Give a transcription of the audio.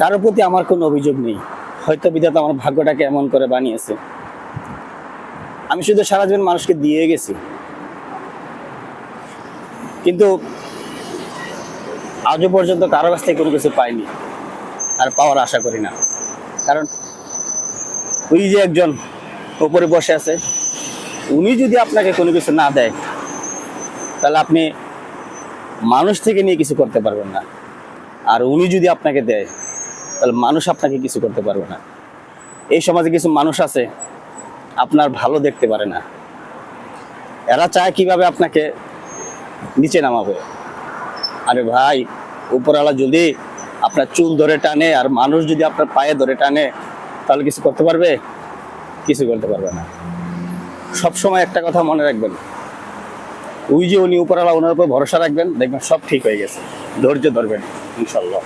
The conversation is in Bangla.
কারোর প্রতি আমার কোনো অভিযোগ নেই, হয়তো বিধাতা আমার ভাগ্যটাকে এমন করে বানিয়েছে। আমি শুধু সারা জীবন মানুষকে দিয়ে গেছি, কিন্তু আজও পর্যন্ত কারো কাছ থেকে কোনো কিছু পাইনি, আর পাওয়ার আশা করি না। কারণ ওই যে একজন উপরে বসে আছে, উনি যদি আপনাকে কোনো কিছু না দেয়, তাহলে আপনি মানুষ থেকে নিয়ে কিছু করতে পারবেন না। আর উনি যদি আপনাকে দেয়, তাহলে মানুষ আপনাকে কিছু করতে পারবে না। এই সমাজে কিছু মানুষ আছে আপনার ভালো দেখতে পারে না, এরা চায় কিভাবে আপনাকে নিচে নামাবে। আরে ভাই, উপরওয়ালা যদি আপনার চুল ধরে টানে আর মানুষ যদি আপনার পায়ে ধরে টানে, তাহলে কিছু করতে পারবে? কিছু করতে পারবে না। সবসময় একটা কথা মনে রাখবেন, ওই যে উনি উপরওয়ালা, ওনার উপর ভরসা রাখবেন, দেখবেন সব ঠিক হয়ে গেছে। ধৈর্য ধরবেন, ইনশাল্লাহ।